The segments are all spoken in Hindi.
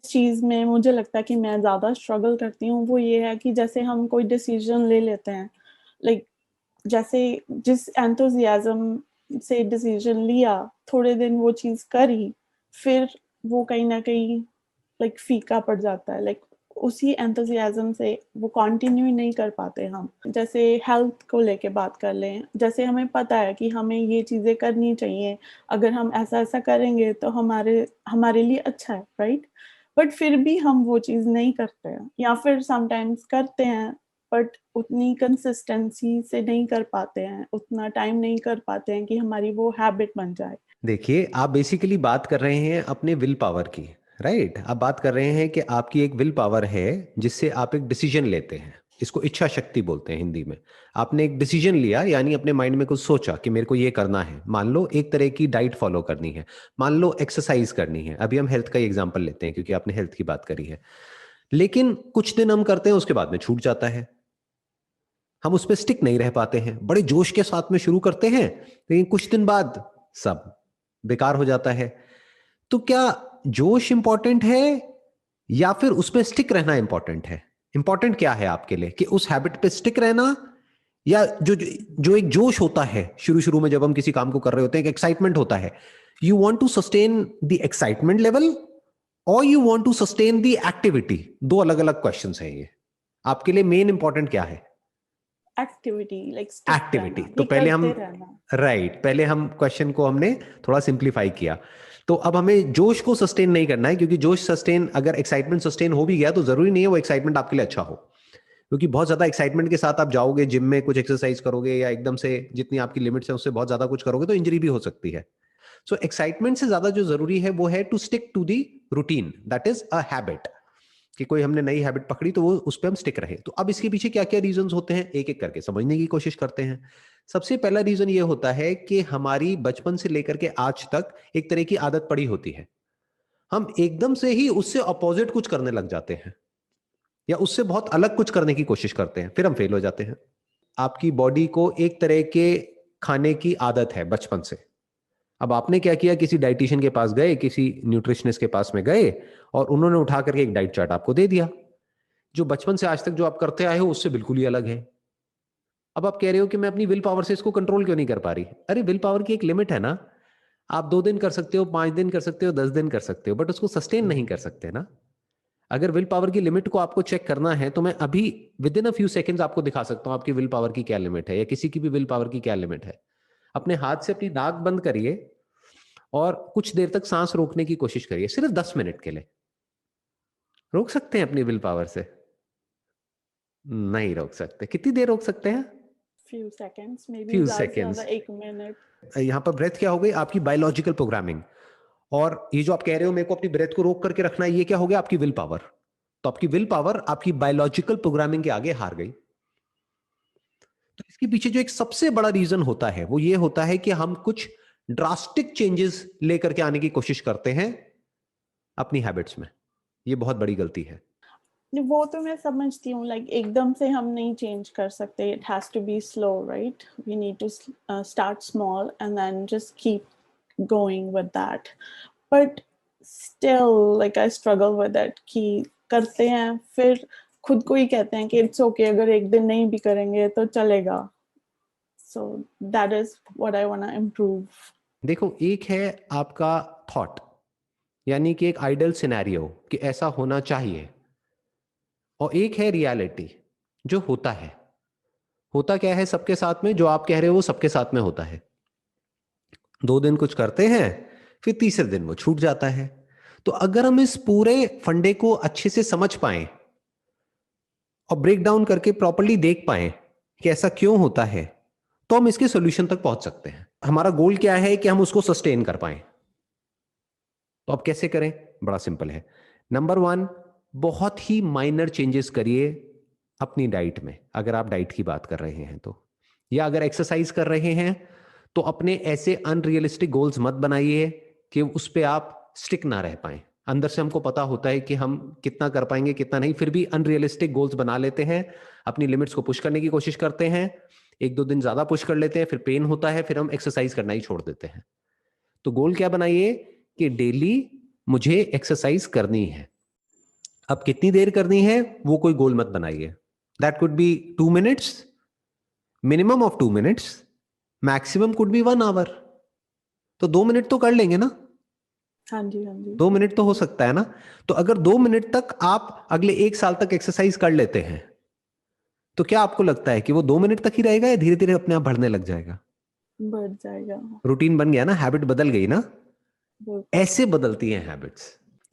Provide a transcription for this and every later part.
चीज में मुझे लगता है कि मैं ज्यादा स्ट्रगल करती हूँ वो ये है कि जैसे हम कोई डिसीजन ले लेते हैं, लाइक जैसे जिस एंथुजियाज्म से डिसीजन लिया, थोड़े दिन वो चीज करी, फिर वो कहीं ना कहीं लाइक फीका पड़ जाता है, लाइक उसी एंथुजियाज्म से वो कंटिन्यू नहीं कर पाते हम। जैसे हेल्थ को लेके बात कर लें, जैसे हमें पता है कि हमें ये चीजें करनी चाहिए, अगर हम ऐसा ऐसा करेंगे तो हमारे हमारे लिए अच्छा है, राइट? बट फिर भी हम वो चीज नहीं करते हैं, या फिर समटाइम्स करते हैं बट उतनी कंसिस्टेंसी से नहीं कर पाते हैं, उतना टाइम नहीं कर पाते हैं कि हमारी वो हैबिट बन जाए। देखिए, आप बेसिकली बात कर रहे हैं अपने विल पावर की, राइट? आप बात कर रहे हैं कि आपकी एक विल पावर है जिससे आप एक डिसीजन लेते हैं। इसको इच्छा शक्ति बोलते हैं हिंदी में। आपने एक डिसीजन लिया, यानी अपने माइंड में कुछ सोचा कि मेरे को ये करना है। मान लो एक तरह की डाइट फॉलो करनी है, मान लो एक्सरसाइज करनी है। अभी हम हेल्थ का एग्जांपल लेते हैं क्योंकि आपने हेल्थ की बात करी है। लेकिन कुछ दिन हम करते हैं, उसके बाद में छूट जाता है। हम उस पर स्टिक नहीं रह पाते हैं। बड़े जोश के साथ में शुरू करते हैं, लेकिन कुछ दिन बाद सब बेकार हो जाता है। तो क्या जोश इंपॉर्टेंट है या फिर उस पर स्टिक रहना इंपॉर्टेंट है? इंपॉर्टेंट क्या है आपके लिए, कि उस हैबिट पे स्टिक रहना, या जो जो एक जोश होता है शुरू शुरू में जब हम किसी काम को कर रहे होते हैं, एक एक्साइटमेंट होता है, you want to sustain the excitement level और you want to sustain the activity? दो अलग अलग क्वेश्चंस हैं ये। आपके लिए मेन इंपॉर्टेंट क्या है? Activity, like stick activity. रहना, तो कि पहले हम, करते रहना। राइट, पहले हम क्वेश्चन को हमने थोड़ा सिंप्लीफाई किया। तो अब हमें जोश को सस्टेन नहीं करना है, क्योंकि जोश सस्टेन, अगर एक्साइटमेंट सस्टेन हो भी गया तो जरूरी नहीं है वो एक्साइटमेंट आपके लिए अच्छा हो। क्योंकि बहुत ज्यादा एक्साइटमेंट के साथ आप जाओगे जिम में, कुछ एक्सरसाइज करोगे या एकदम से जितनी आपकी लिमिट्स है उससे बहुत ज्यादा कुछ करोगे तो इंजरी भी हो सकती है। सो एक्साइटमेंट से ज्यादा जो जरूरी है वो है to stick to the routine, that is a habit. कि कोई हमने नई हैबिट पकड़ी तो वो उस पर हम स्टिक रहे। तो अब इसके पीछे क्या क्या रीजंस होते हैं, एक एक करके समझने की कोशिश करते हैं। सबसे पहला रीजन ये होता है कि हमारी बचपन से लेकर के आज तक एक तरह की आदत पड़ी होती है। हम एकदम से ही उससे अपोजिट कुछ करने लग जाते हैं, या उससे बहुत अलग कुछ करने की कोशिश करते हैं, फिर हम फेल हो जाते हैं। आपकी बॉडी को एक तरह के खाने की आदत है बचपन से। अब आपने क्या किया, किसी डाइटिशियन के पास गए, किसी न्यूट्रिशनिस्ट के पास में गए, और उन्होंने उठा करके एक डाइट चार्ट आपको दे दिया, जो बचपन से आज तक जो आप करते आए हो उससे बिल्कुल ही अलग है। अब आप कह रहे हो कि मैं अपनी विल पावर से इसको कंट्रोल क्यों नहीं कर पा रही? अरे, विल पावर की एक लिमिट है ना। आप 2 दिन कर सकते हो, 5 दिन कर सकते हो, 10 दिन कर सकते हो, बट उसको सस्टेन नहीं कर सकते ना। अगर विल पावर की लिमिट को आपको चेक करना है तो मैं अभी with in a few seconds आपको दिखा सकता हूं आपकी विल पावर की क्या लिमिट है, या किसी की भी विल पावर की क्या लिमिट है। अपने हाथ से अपनी नाक बंद करिए और कुछ देर तक सांस रोकने की कोशिश करिए, सिर्फ 10 मिनट के लिए। रोक सकते हैं अपनी विल पावर से? नहीं रोक सकते। कितनी देर रोक सकते हैं? Few seconds, may be few ज्यादा से ज्यादा सेकेंड्स। 1 मिनट। यहां पर ब्रेथ क्या हो गई? आपकी बायोलॉजिकल प्रोग्रामिंग। और ये जो आप कह रहे हो मेरे को अपनी ब्रेथ को रोक करके रखना है, ये क्या हो गया? आपकी विल पावर। तो आपकी विल पावर आपकी बायोलॉजिकल प्रोग्रामिंग के आगे हार गई। तो इसके पीछे जो एक सबसे बड़ा रीजन होता है वो ये होता है कि हम कुछ ड्रास्टिक चेंजेस लेकर के आने की कोशिश करते हैं अपनी हैबिट्स में। ये बहुत बड़ी गलती है। वो तो मैं समझती हूँ, लाइक एकदम से हम नहीं चेंज कर सकते, it has to be slow, right? We need to start small and then just keep going with that. But still like I struggle with that कि करते हैं, फिर खुद को ही कहते हैं कि इट्स ओके, अगर एक दिन नहीं भी करेंगे तो चलेगा। So that is what I want to improve. देखो, एक है आपका थॉट, यानी कि एक आइडल सिनेरियो कि ऐसा होना चाहिए, और एक है रियलिटी जो होता है। होता क्या है सबके साथ में? जो आप कह रहे हो वो सबके साथ में होता है। 2 दिन कुछ करते हैं, फिर तीसरे दिन वो छूट जाता है। तो अगर हम इस पूरे फंडे को अच्छे से समझ पाए और ब्रेक डाउन करके प्रॉपर्ली देख पाए कि ऐसा क्यों होता है, तो हम इसके सॉल्यूशन तक पहुंच सकते हैं। हमारा गोल क्या है? कि हम उसको सस्टेन कर पाए। तो अब कैसे करें? बड़ा सिंपल है। नंबर 1, बहुत ही माइनर चेंजेस करिए अपनी डाइट में, अगर आप डाइट की बात कर रहे हैं तो। या अगर एक्सरसाइज कर रहे हैं तो अपने ऐसे अनरियलिस्टिक गोल्स मत बनाइए कि उस पे आप स्टिक ना रह पाए। अंदर से हमको पता होता है कि हम कितना कर पाएंगे कितना नहीं, फिर भी अनरियलिस्टिक गोल्स बना लेते हैं, अपनी लिमिट्स को पुश करने की कोशिश करते हैं। 1-2 दिन ज्यादा पुश कर लेते हैं, फिर पेन होता है, फिर हम एक्सरसाइज करना ही छोड़ देते हैं। तो गोल क्या बनाइए? कि डेली मुझे एक्सरसाइज करनी है। अब कितनी देर करनी है वो कोई गोल मत बनाइए. That could be 2 minutes, minimum of 2 minutes, maximum could be 1 hour. तो 2 मिनट तो कर लेंगे ना. हाँ जी, हाँ जी. 2 मिनट तो हो सकता है ना. तो अगर 2 मिनट तक आप अगले 1 साल तक एक्सरसाइज कर लेते हैं, तो क्या आपको लगता है कि वो 2 मिनट तक ही रहेगा या धीरे धीरे अपने आप बढ़ने लग जाएगा? बढ़ जाएगा. रूटीन बन गया ना, हैबिट बदल गई ना. बिल्कुल. ऐसे बदलती हैं हैबिट्स.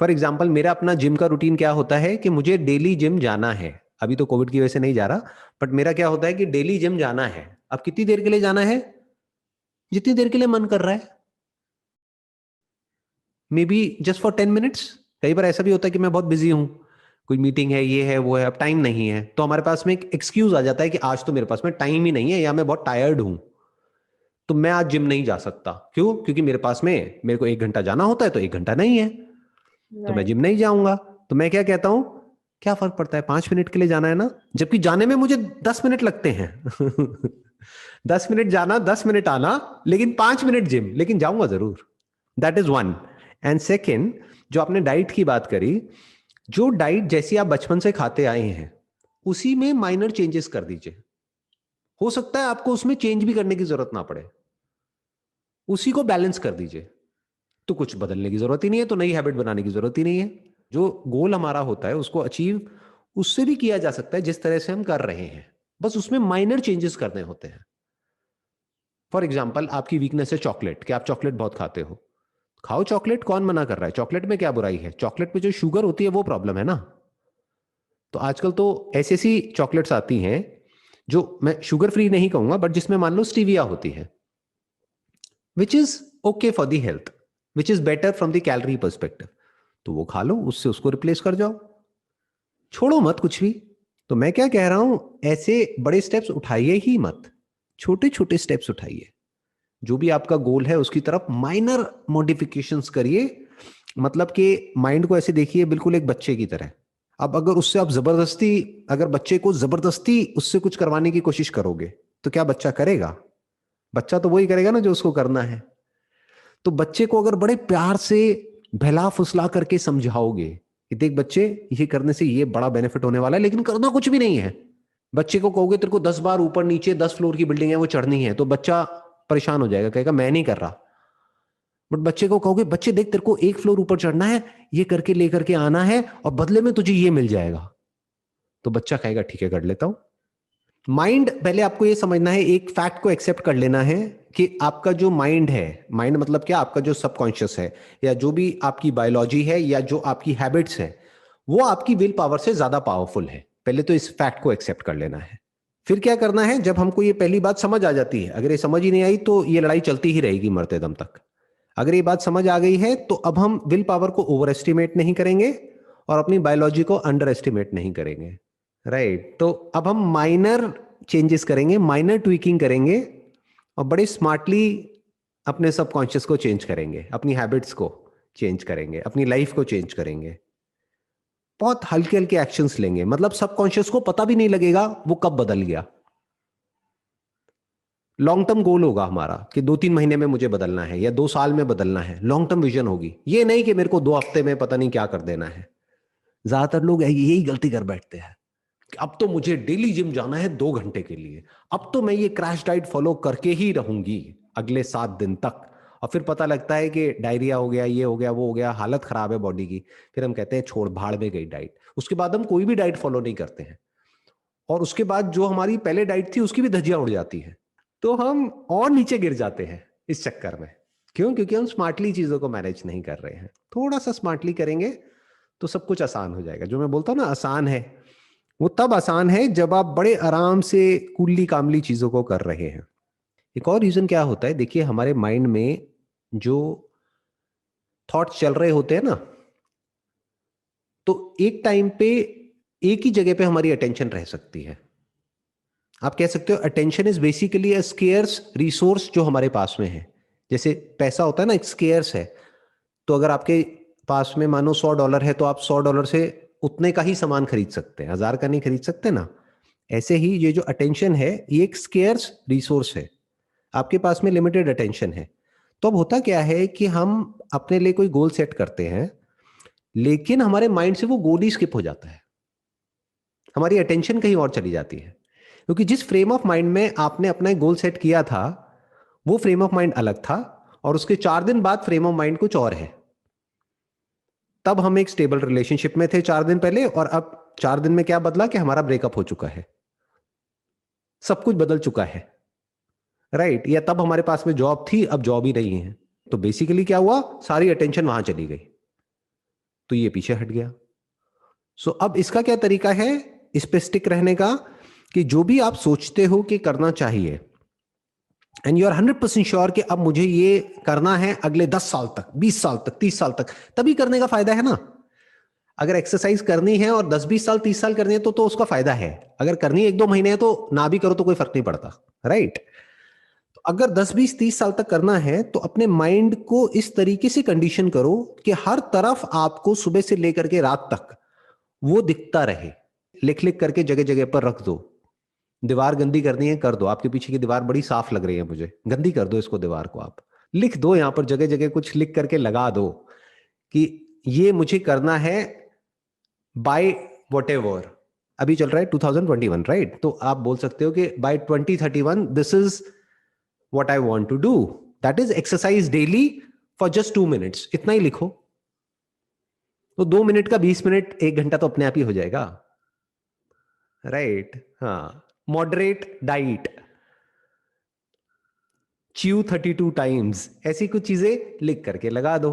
फॉर एग्जाम्पल, मेरा अपना जिम का रूटीन क्या होता है कि मुझे डेली जिम जाना है. अभी तो कोविड की वजह से नहीं जा रहा, बट मेरा क्या होता है कि डेली जिम जाना है. अब कितनी देर के लिए जाना है? जितनी देर के लिए मन कर रहा है. May be just for 10 minutes. कई बार ऐसा भी होता है कि मैं बहुत बिजी हूं, कोई मीटिंग है, ये है वो है, अब टाइम नहीं है, तो हमारे पास में एक एक्सक्यूज आ जाता है कि आज तो मेरे पास में टाइम ही नहीं है या मैं बहुत टायर्ड हूं, तो मैं आज जिम नहीं जा सकता. क्यों? क्योंकि मेरे पास में मेरे को 1 घंटा जाना होता है, तो 1 घंटा नहीं है, तो मैं राइट. जिम नहीं जाऊंगा. तो मैं क्या कहता हूं, क्या फर्क पड़ता है, 5 मिनट के लिए जाना है ना, जबकि जाने में मुझे 10 मिनट लगते हैं. 10 मिनट जाना, 10 मिनट आना, लेकिन 5 मिनट जिम, लेकिन जाऊंगा जरूर. That is one. And second, जो आपने डाइट की बात करी, जो डाइट जैसी आप बचपन से खाते आए हैं उसी में माइनर चेंजेस कर दीजिए. हो सकता है आपको उसमें चेंज भी करने की जरूरत ना पड़े, उसी को बैलेंस कर दीजिए. तो कुछ बदलने की जरूरत ही नहीं है, तो नई हैबिट बनाने की जरूरत ही नहीं है. जो गोल हमारा होता है उसको अचीव उससे भी किया जा सकता है जिस तरह से हम कर रहे हैं, बस उसमें माइनर चेंजेस करने होते हैं. फॉर एग्जाम्पल, आपकी वीकनेस है चॉकलेट, कि आप चॉकलेट बहुत खाते हो. खाओ चॉकलेट, कौन मना कर रहा है? चॉकलेट में क्या बुराई है? चॉकलेट में जो शुगर होती है वो प्रॉब्लम है ना. तो आजकल तो ऐसी ऐसी चॉकलेट्स आती हैं जो मैं शुगर फ्री नहीं कहूंगा, बट जिसमें मान लो स्टीविया होती है, which is okay for the health, which is better from the calorie perspective. तो वो खा लो, उससे उसको रिप्लेस कर जाओ, छोड़ो मत कुछ भी. तो मैं क्या कह रहा हूं, ऐसे बड़े स्टेप्स उठाइए ही मत, छोटे छोटे स्टेप्स उठाइए. जो भी आपका गोल है उसकी तरफ माइनर मॉडिफिकेशंस करिए. मतलब कि माइंड को ऐसे देखिए बिल्कुल एक बच्चे की तरह. अब अगर उससे आप जबरदस्ती, अगर बच्चे को जबरदस्ती उससे कुछ करवाने की कोशिश करोगे, तो क्या बच्चा करेगा? बच्चा तो वही करेगा ना जो उसको करना है. तो बच्चे को अगर बड़े प्यार से बहला फुसला करके समझाओगे कि देख बच्चे, ये करने से ये बड़ा बेनिफिट होने वाला है, लेकिन करना कुछ भी नहीं है. बच्चे को कहोगे तेरे को 10 बार ऊपर नीचे 10 फ्लोर की बिल्डिंग है वो चढ़नी है, तो बच्चा परेशान हो जाएगा, कहेगा मैं नहीं कर रहा. बट बच्चे को कहोगे बच्चे देख तेरे को 1 फ्लोर ऊपर चढ़ना है, ये करके लेकर के आना है, और बदले में तुझे ये मिल जाएगा, तो बच्चा कहेगा ठीक है कर लेता हूं. माइंड, पहले आपको ये समझना है, एक फैक्ट को एक्सेप्ट कर लेना है कि आपका जो माइंड है, माइंड मतलब क्या, आपका जो सबकॉन्शियस है, या जो भी आपकी बायोलॉजी है, या जो आपकी हैबिट्स है, वो आपकी विल पावर से ज्यादा पावरफुल है. पहले तो इस फैक्ट को एक्सेप्ट कर लेना है. फिर क्या करना है, जब हमको ये पहली बात समझ आ जाती है, अगर ये समझ ही नहीं आई तो ये लड़ाई चलती ही रहेगी मरते दम तक. अगर ये बात समझ आ गई है तो अब हम विल पावर को ओवर एस्टिमेट नहीं करेंगे और अपनी बायोलॉजी को अंडर एस्टिमेट नहीं करेंगे. राइट. तो अब हम माइनर चेंजेस करेंगे, माइनर ट्वीकिंग करेंगे, और बड़े स्मार्टली अपने सबकॉन्शियस को चेंज करेंगे, अपनी हैबिट्स को चेंज करेंगे, अपनी लाइफ को चेंज करेंगे. बहुत हल्के हल्के एक्शंस लेंगे, मतलब सबकॉन्शियस को पता भी नहीं लगेगा वो कब बदल गया. लॉन्ग टर्म गोल होगा हमारा कि 2-3 महीने में मुझे बदलना है या 2 साल में बदलना है. लॉन्ग टर्म विजन होगी, ये नहीं कि मेरे को 2 हफ्ते में पता नहीं क्या कर देना है. ज्यादातर लोग यही गलती कर बैठते हैं कि अब तो मुझे डेली जिम जाना है 2 घंटे के लिए, अब तो मैं ये क्रैश डाइट फॉलो करके ही रहूंगी अगले 7 दिन तक. और फिर पता लगता है कि डायरिया हो गया, ये हो गया, वो हो गया, हालत खराब है बॉडी की. फिर हम कहते हैं छोड़, भाड़ में गई डाइट. उसके बाद हम कोई भी डाइट फॉलो नहीं करते हैं, और उसके बाद जो हमारी पहले डाइट थी उसकी भी धज्जियां उड़ जाती है. तो हम और नीचे गिर जाते हैं इस चक्कर में. क्यों? क्योंकि हम स्मार्टली चीजों को मैनेज नहीं कर रहे हैं. थोड़ा सा स्मार्टली करेंगे तो सब कुछ आसान हो जाएगा. जो मैं बोलता हूं ना आसान है, वो तब आसान है जब आप बड़े आराम से कूली कामली चीजों को कर रहे हैं. एक और रीजन क्या होता है, देखिए हमारे माइंड में जो थॉट्स चल रहे होते हैं ना, तो एक टाइम पे एक ही जगह पे हमारी अटेंशन रह सकती है. आप कह सकते हो attention is basically a scarce resource जो हमारे पास में है. जैसे पैसा होता है ना, एक स्केयर्स है. तो अगर आपके पास में मानो $100 है, तो आप $100 से उतने का ही सामान खरीद सकते हैं, 1000 का नहीं खरीद सकते ना. ऐसे ही ये जो अटेंशन है ये एक स्केयर्स रिसोर्स है, आपके पास में लिमिटेड अटेंशन है. तो अब होता क्या है कि हम अपने लिए कोई गोल सेट करते हैं, लेकिन हमारे माइंड से वो गोल ही स्किप हो जाता है, हमारी अटेंशन कहीं और चली जाती है, क्योंकि जिस फ्रेम ऑफ माइंड में आपने अपना गोल सेट किया था वो फ्रेम ऑफ माइंड अलग था, और उसके 4 दिन बाद फ्रेम ऑफ माइंड कुछ और है। तब हम एक स्टेबल रिलेशनशिप में थे 4 दिन पहले, और अब 4 दिन में क्या बदला कि हमारा ब्रेकअप हो चुका है, सब कुछ बदल चुका है, राइट? या तब हमारे पास में जॉब थी, अब जॉब ही नहीं है, तो बेसिकली क्या हुआ, सारी अटेंशन वहां चली गई, तो ये पीछे हट गया। सो अब इसका क्या तरीका है इस पे स्टिक रहने का, कि जो भी आप सोचते हो कि करना चाहिए, एंड यू आर 100% श्योर कि अब मुझे ये करना है अगले 10 साल तक, 20 साल तक, 30 साल तक, तभी करने का फायदा है ना। अगर एक्सरसाइज करनी है और 10-20 साल 30 साल करनी है तो उसका फायदा है। अगर करनी 1-2 महीने है तो ना भी करो तो कोई फर्क नहीं पड़ता, राइट? तो अगर 10-20-30 साल तक करना है तो अपने माइंड को इस तरीके से कंडीशन करो कि हर तरफ आपको सुबह से लेकर के रात तक वो दिखता रहे। लिख लिख करके जगह जगह पर रख दो। दीवार गंदी करनी है कर दो, आपके पीछे की दीवार बड़ी साफ लग रही है मुझे, गंदी कर दो इसको, दीवार को आप लिख दो, यहां पर जगह जगह कुछ लिख करके लगा दो कि ये मुझे करना है बाय व्हाटएवर। अभी चल रहा है 2021, राइट? तो आप बोल सकते हो कि by 2031 this is what I want to do, that is exercise daily for just 2 minutes, इतना ही लिखो। तो 2 मिनट का 20 मिनट 1 घंटा तो अपने आप ही हो जाएगा, राइट? हाँ, मॉडरेट डाइट, च्यू 32 टाइम्स, ऐसी कुछ चीजें लिख करके लगा दो।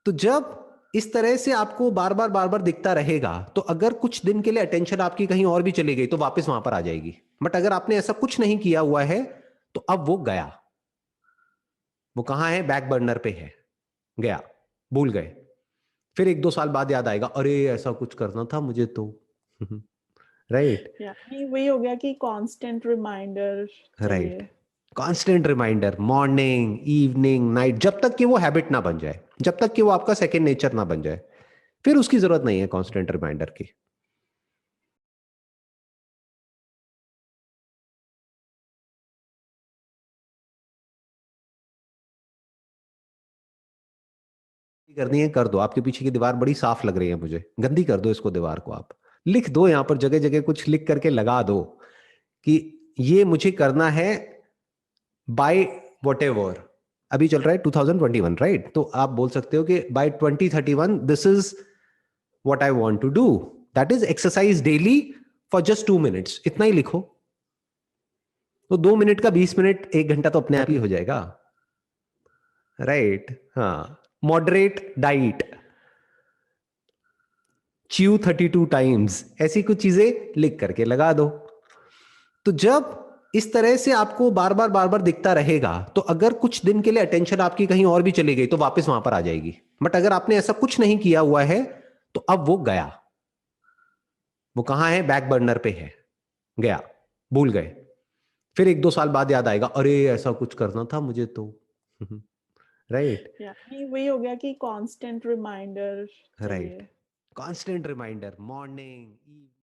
तो जब इस तरह से आपको बार बार दिखता रहेगा, तो अगर कुछ दिन के लिए अटेंशन आपकी कहीं और भी चली गई तो वापस वहां पर आ जाएगी। बट अगर आपने ऐसा कुछ नहीं किया हुआ है तो अब वो गया, वो कहां है, बैक बर्नर पे है, गया, भूल गए। फिर 1-2 साल बाद याद आएगा, अरे ऐसा कुछ करना था मुझे तो, राइट? नहीं वही हो गया कि कांस्टेंट रिमाइंडर राइट, चाहिए। Constant reminder, morning, evening, night, जब तक कि वो हैबिट ना बन जाए, जब तक कि वो आपका सेकंड नेचर ना बन जाए, फिर उसकी जरूरत नहीं है कांस्टेंट रिमाइंडर की। करनी है कर दो, आपके पीछे की दीवार बड़ी साफ लग रही है मुझे, गंदी कर दो इसको, दीवार को आप लिख दो, यहां पर जगह जगह कुछ लिख करके लगा दो कि ये मुझे करना है बाय व्हाटएवर। अभी चल रहा है 2021, राइट? तो आप बोल सकते हो कि by 2031 this is what I want to do, that is exercise daily for just 2 minutes, इतना ही लिखो। तो 2 मिनट का 20 मिनट 1 घंटा तो अपने आप ही हो जाएगा, राइट? हाँ, मॉडरेट डाइट, च्यू 32 टाइम्स, ऐसी कुछ चीजें लिख करके लगा दो। तो जब इस तरह से आपको बार बार दिखता रहेगा, तो अगर कुछ दिन के लिए अटेंशन आपकी कहीं और भी चली गई तो वापस वहां पर आ जाएगी। बट अगर आपने ऐसा कुछ नहीं किया हुआ है तो अब वो गया, वो कहां है, बैक बर्नर पे है, गया, भूल गए। फिर 1-2 साल बाद याद आएगा, अरे ऐसा कुछ करना था मुझे तो, राइट? नहीं वही हो गया कि कांस्टेंट रिमाइंडर राइट, चाहिए। Constant reminder, morning.